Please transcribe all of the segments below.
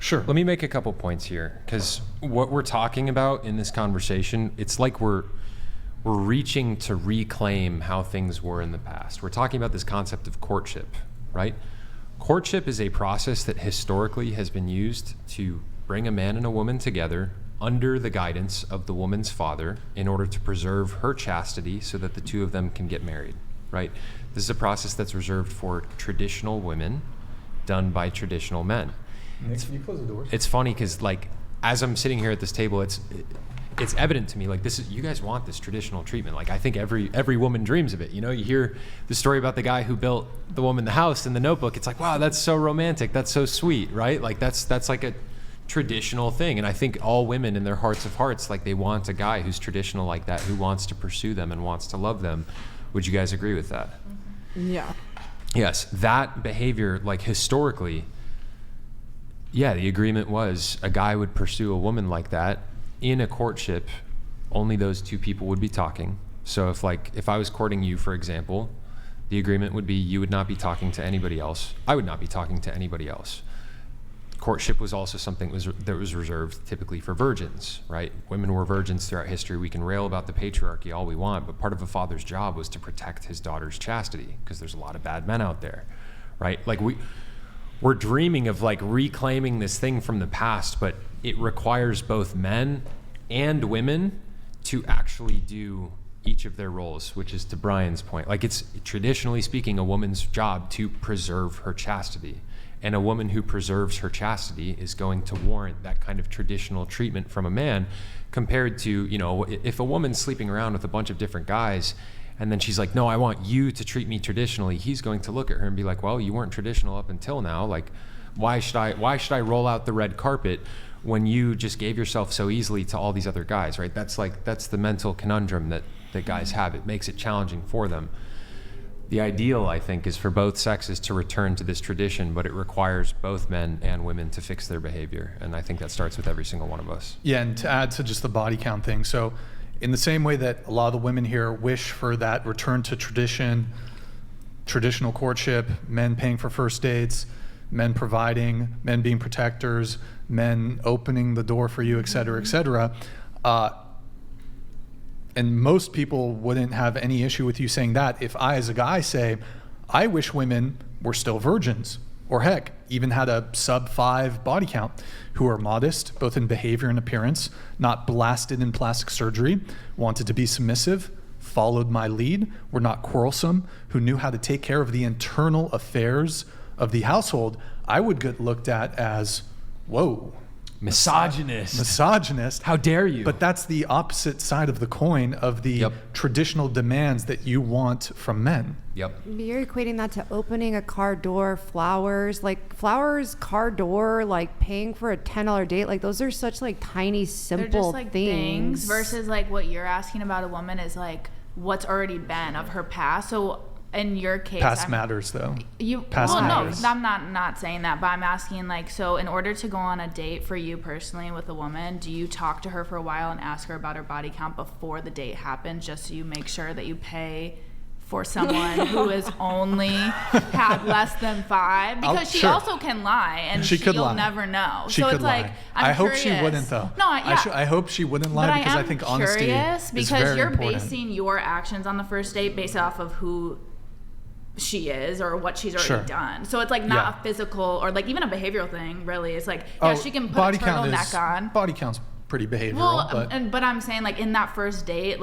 Sure. Let me make a couple points here, because what we're talking about in this conversation, it's like we're reaching to reclaim how things were in the past. We're talking about this concept of courtship, right? Courtship is a process that historically has been used to bring a man and a woman together under the guidance of the woman's father in order to preserve her chastity so that the two of them can get married, right? This is a process that's reserved for traditional women, done by traditional men. Nick, can you close the doors? It's funny because, like, as I'm sitting here at this table, it's evident to me, like, this is, you guys want this traditional treatment. Like, I think every woman dreams of it. You know, you hear the story about the guy who built the woman the house in The Notebook. It's like, wow, that's so romantic. That's so sweet, right? Like, that's like a traditional thing. And I think all women in their hearts of hearts, like, they want a guy who's traditional like that, who wants to pursue them and wants to love them. Would you guys agree with that? Yeah. Yes, that behavior, like, historically, yeah, the agreement was a guy would pursue a woman like that in a courtship. Only those two people would be talking. So if I was courting you, for example, the agreement would be you would not be talking to anybody else. I would not be talking to anybody else. Courtship was also something that was reserved typically for virgins, right? Women were virgins throughout history. We can rail about the patriarchy all we want, but part of a father's job was to protect his daughter's chastity, because there's a lot of bad men out there, right? Like, we're dreaming of, like, reclaiming this thing from the past, but it requires both men and women to actually do each of their roles, which is to Brian's point. Like, it's traditionally speaking a woman's job to preserve her chastity. And a woman who preserves her chastity is going to warrant that kind of traditional treatment from a man, compared to, you know, if a woman's sleeping around with a bunch of different guys and then she's like, no, I want you to treat me traditionally, he's going to look at her and be like, well, you weren't traditional up until now. Like, why should I roll out the red carpet when you just gave yourself so easily to all these other guys, right? That's the mental conundrum that guys have. It makes it challenging for them. The ideal, I think, is for both sexes to return to this tradition, but it requires both men and women to fix their behavior. And I think that starts with every single one of us. Yeah, and to add to just the body count thing, so in the same way that a lot of the women here wish for that return to tradition, traditional courtship, men paying for first dates, men providing, men being protectors, men opening the door for you, et cetera, and most people wouldn't have any issue with you saying that if I, as a guy, say, I wish women were still virgins, or heck, even had a sub-5 body count, who are modest, both in behavior and appearance, not blasted in plastic surgery, wanted to be submissive, followed my lead, were not quarrelsome, who knew how to take care of the internal affairs of the household. I would get looked at as, whoa, misogynist. How dare you? But that's the opposite side of the coin of the traditional demands that you want from men. Yep. You're equating that to opening a car door, flowers, car door, like paying for a $10 date. Like, those are such, like, tiny, simple They're just, like, things. versus, like, what you're asking about a woman is, like, what's already been of her past. So in your case, Past matters, though. No, I'm not saying that, but I'm asking, like, so in order to go on a date for you personally with a woman, do you talk to her for a while and ask her about her body count before the date happens, just so you make sure that you pay for someone who has only had less than 5? Because she also can lie, and you'll never know. She could lie. I hope she wouldn't, though. No, yeah. I hope she wouldn't lie, because I think honesty is because very you're important. basing your actions on the first date based off of who she is or what she's already done. So it's, like, not a physical or, like, even a behavioral thing, really. It's like, she can put a turtleneck on. Body count's pretty behavioral. But I'm saying, like, in that first date,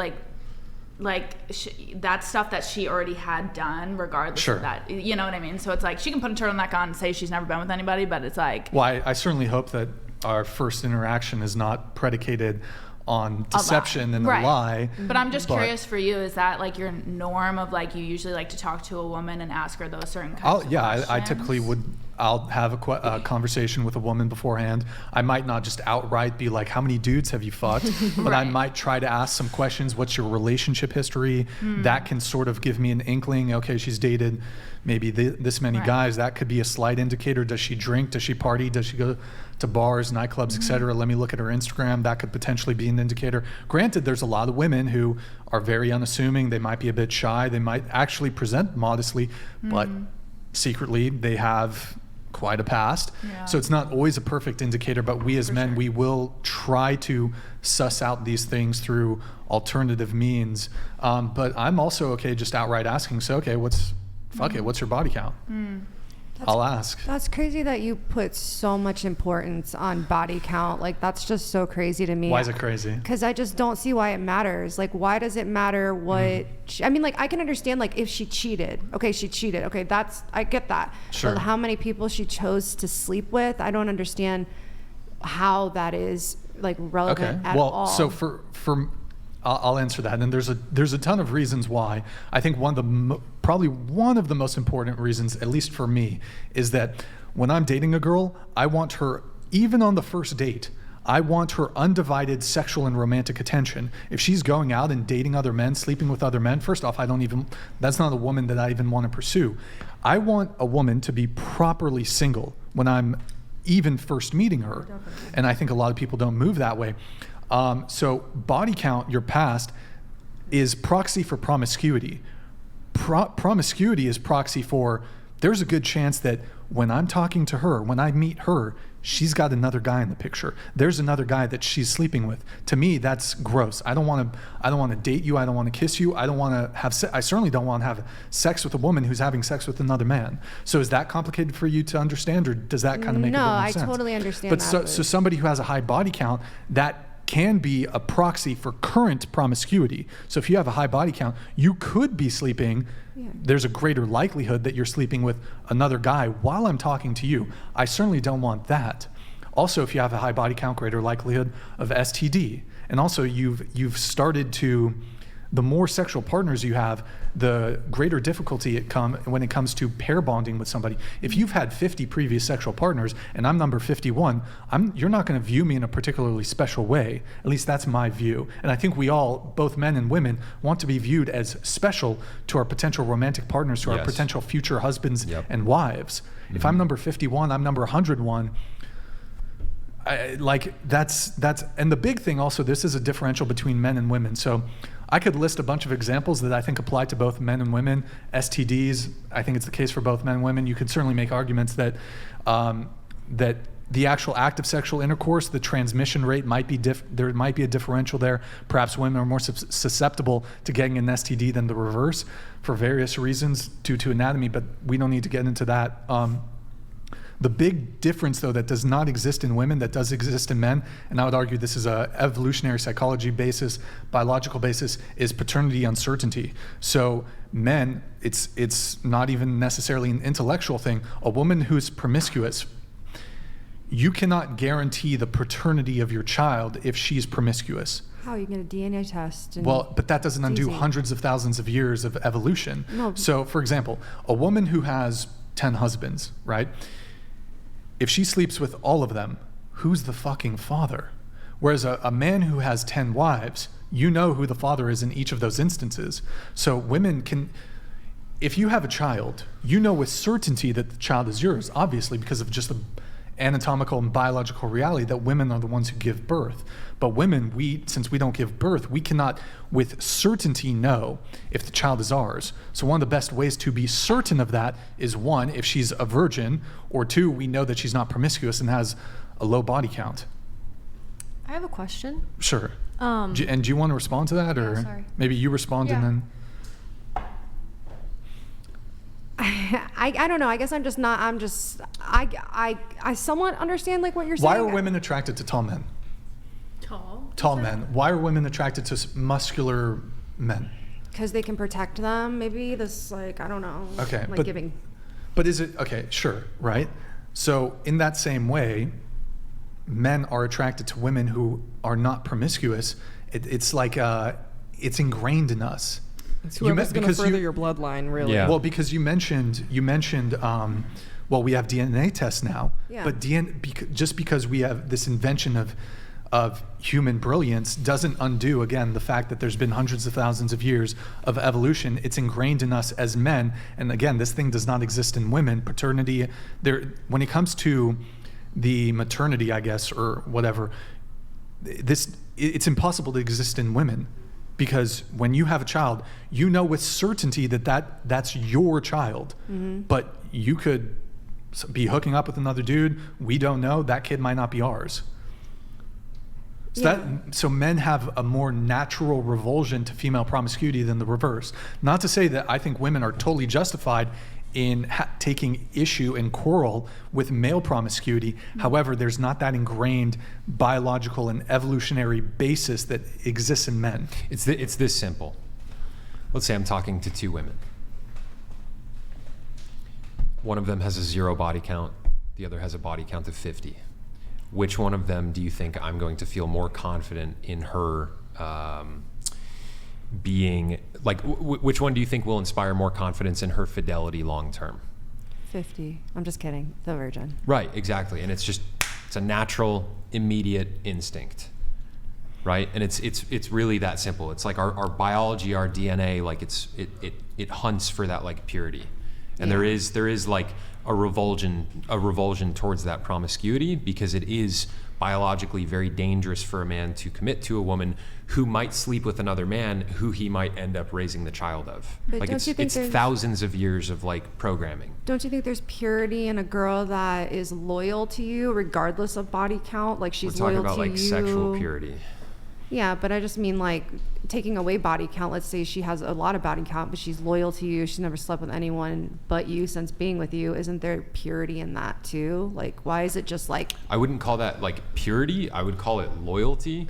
that's stuff that she already had done, regardless of that. You know what I mean? So it's like, she can put a turtleneck on and say she's never been with anybody, but it's like... Well, I certainly hope that our first interaction is not predicated on deception and a lie. But I'm just curious for you, is that, like, your norm of, like, you usually like to talk to a woman and ask her those certain kinds of questions? I typically would. I'll have a conversation with a woman beforehand. I might not just outright be like, how many dudes have you fucked? But I might try to ask some questions. What's your relationship history? That can sort of give me an inkling. Okay, she's dated maybe this many guys. That could be a slight indicator. Does she drink? Does she party? Does she go to bars, nightclubs, etc.? Let me look at her Instagram. That could potentially be an indicator. Granted, there's a lot of women who are very unassuming. They might be a bit shy. They might actually present modestly, but secretly they have quite a past. Yeah. So it's not always a perfect indicator, but we as men, we will try to suss out these things through alternative means. But I'm also okay just outright asking, so, okay, what's your body count? I'll ask. That's crazy that you put so much importance on body count. Like, that's just so crazy to me. Why is it crazy? Because I just don't see why it matters. Like, why does it matter what... I mean, like, I can understand, like, if she cheated. Okay, she cheated. Okay, I get that. Sure. But how many people she chose to sleep with, I don't understand how that is, like, relevant at all. So for I'll answer that. And there's a ton of reasons why. I think probably one of the most important reasons, at least for me, is that when I'm dating a girl, I want her, even on the first date, I want her undivided sexual and romantic attention. If she's going out and dating other men, sleeping with other men, first off, that's not a woman that I even want to pursue. I want a woman to be properly single when I'm even first meeting her. And I think a lot of people don't move that way. So body count, your past, is proxy for promiscuity. Promiscuity is proxy for, there's a good chance that when I'm talking to her, when I meet her, she's got another guy in the picture. There's another guy that she's sleeping with. To me, that's gross. I don't want to date you. I don't want to kiss you. I don't want to have I certainly don't want to have sex with a woman who's having sex with another man. So is that complicated for you to understand, or does that kind of make a bit more sense? No, I totally understand but that. So somebody who has a high body count, that can be a proxy for current promiscuity. So if you have a high body count, you could be sleeping. Yeah. There's a greater likelihood that you're sleeping with another guy while I'm talking to you. I certainly don't want that. Also, if you have a high body count, greater likelihood of STD. And also you've started to, the more sexual partners you have, the greater difficulty when it comes to pair bonding with somebody. If you've had 50 previous sexual partners and I'm number 51, you're not going to view me in a particularly special way. At least that's my view. And I think we all, both men and women, want to be viewed as special to our potential romantic partners, to our potential future husbands and wives. If I'm number 51, I'm number 101. That's and the big thing also, this is a differential between men and women. So I could list a bunch of examples that I think apply to both men and women. STDs, I think it's the case for both men and women. You could certainly make arguments that that the actual act of sexual intercourse, the transmission rate might be there might be a differential there. Perhaps women are more susceptible to getting an STD than the reverse for various reasons due to anatomy, but we don't need to get into that. The big difference, though, that does not exist in women, that does exist in men, and I would argue this is a evolutionary psychology basis, biological basis, is paternity uncertainty. So men, it's not even necessarily an intellectual thing. A woman who's promiscuous, you cannot guarantee the paternity of your child if she's promiscuous. How? You get a DNA test. Well, but that doesn't undo hundreds of thousands of years of evolution. No. So, for example, a woman who has 10 husbands, right? If she sleeps with all of them, who's the fucking father? Whereas a man who has 10 wives, you know who the father is in each of those instances. So women can, if you have a child, you know with certainty that the child is yours, obviously because of just the anatomical and biological reality that women are the ones who give birth. But women, since we don't give birth, we cannot with certainty know if the child is ours. So one of the best ways to be certain of that is, one, if she's a virgin, or two, we know that she's not promiscuous and has a low body count. I have a question. Sure. Do you want to respond to that, or maybe you respond and then? I don't know. I guess I somewhat understand like what you're saying. Why are women attracted to tall men? Tall men. Why are women attracted to muscular men? Because they can protect them. Maybe this, like, I don't know. Okay. Like giving. But is it, okay, sure, right? So in that same way, men are attracted to women who are not promiscuous. It's like, it's ingrained in us. It's whoever's going to further your bloodline, really. Yeah. Well, because you mentioned, well, we have DNA tests now, but just because we have this invention of human brilliance doesn't undo, again, the fact that there's been hundreds of thousands of years of evolution. It's ingrained in us as men. And again, this thing does not exist in women. Paternity, when it comes to the maternity, I guess, or whatever, it's impossible to exist in women. Because when you have a child, you know with certainty that that's your child. Mm-hmm. But you could be hooking up with another dude. We don't know. That kid might not be ours. So men have a more natural revulsion to female promiscuity than the reverse. Not to say that I think women are totally justified in taking issue and quarrel with male promiscuity. However, there's not that ingrained biological and evolutionary basis that exists in men. It's this simple. Let's say I'm talking to two women. One of them has a 0 body count. The other has a body count of 50. Which one of them do you think I'm going to feel more confident in her being, like, which one do you think will inspire more confidence in her fidelity long term? 50. I'm just kidding. The virgin. Right, exactly. And it's a natural, immediate instinct, right? And it's really that simple. It's like our biology, our DNA, like it hunts for that like purity. And there is like a revulsion towards that promiscuity, because it is biologically very dangerous for a man to commit to a woman who might sleep with another man who he might end up raising the child of. But like don't you think it's thousands of years of like programming. Don't you think there's purity in a girl that is loyal to you regardless of body count? Like she's We're talking loyal about to like you. sexual purity. Yeah, but I just mean like taking away body count. Let's say she has a lot of body count, but she's loyal to you. She's never slept with anyone but you since being with you. Isn't there purity in that too? Like, why is it just like... I wouldn't call that like purity. I would call it loyalty.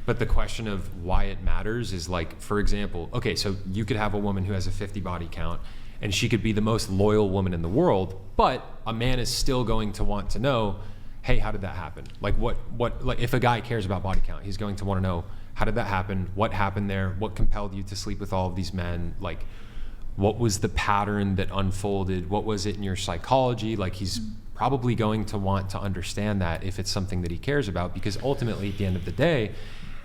But the question of why it matters is like, for example, okay, so you could have a woman who has a 50 body count and she could be the most loyal woman in the world, but a man is still going to want to know, hey, how did that happen? Like what like if a guy cares about body count, he's going to want to know, how did that happen? What happened there? What compelled you to sleep with all of these men? Like, what was the pattern that unfolded? What was it in your psychology? Like, he's probably going to want to understand that if it's something that he cares about, because ultimately at the end of the day,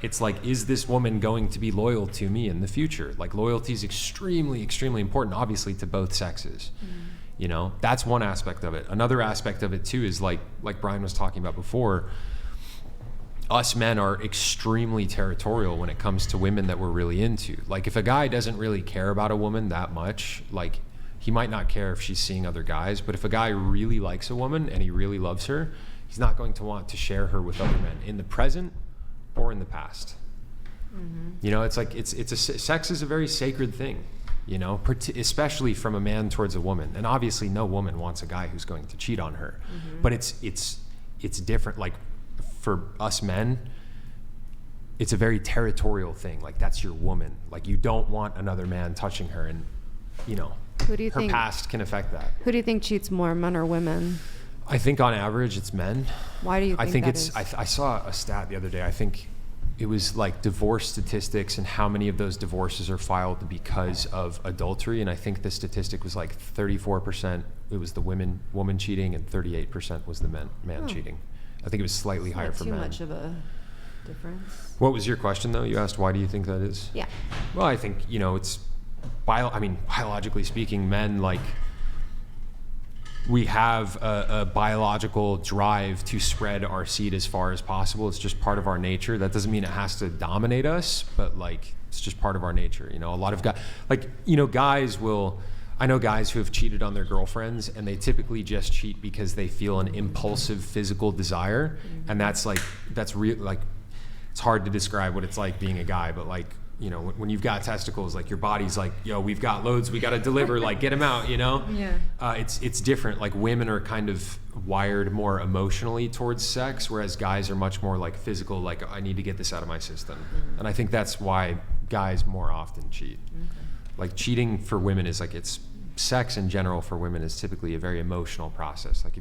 it's like, is this woman going to be loyal to me in the future? Like, loyalty is extremely, extremely important, obviously, to both sexes. You know, that's one aspect of it. Another aspect of it too is like Brian was talking about before, us men are extremely territorial when it comes to women that we're really into. Like, if a guy doesn't really care about a woman that much, like, he might not care if she's seeing other guys, but if a guy really likes a woman and he really loves her, he's not going to want to share her with other men in the present or in the past. You know, it's like, sex is a very sacred thing, you know, especially from a man towards a woman. And obviously no woman wants a guy who's going to cheat on her, but it's different. Like, for us men, it's a very territorial thing. Like, that's your woman. Like, you don't want another man touching her, and you know, her past can affect that. Who do you think cheats more, men or women? I think on average it's men. Why do you think that is? I saw a stat the other day. I think it was like divorce statistics and how many of those divorces are filed because of adultery. And I think the statistic was like 34%. It was the woman cheating, and 38% was the man cheating. I think it was slightly higher for men. Not too much of a difference. What was your question though? You asked, why do you think that is? Yeah. Well, I think, you know, it's biologically speaking, men, like, we have a biological drive to spread our seed as far as possible. It's just part of our nature. That doesn't mean it has to dominate us, but like, it's just part of our nature. You know, a lot of guys, like, you know, I know guys who have cheated on their girlfriends, and they typically just cheat because they feel an impulsive physical desire. And that's real. Like, it's hard to describe what it's like being a guy, but like, you know, when you've got testicles, like, your body's like, yo, we've got loads we got to deliver, like, get them out, you know? Yeah. It's different. Like, women are kind of wired more emotionally towards sex, whereas guys are much more like physical, like, I need to get this out of my system. And I think that's why guys more often cheat. Like, cheating for women is like, it's sex in general for women is typically a very emotional process. Like,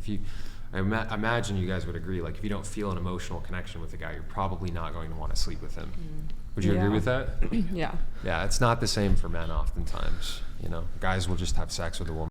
I imagine you guys would agree, like, if you don't feel an emotional connection with a guy, you're probably not going to want to sleep with him. Would you agree with that? Yeah. Yeah, it's not the same for men oftentimes. You know, guys will just have sex with a woman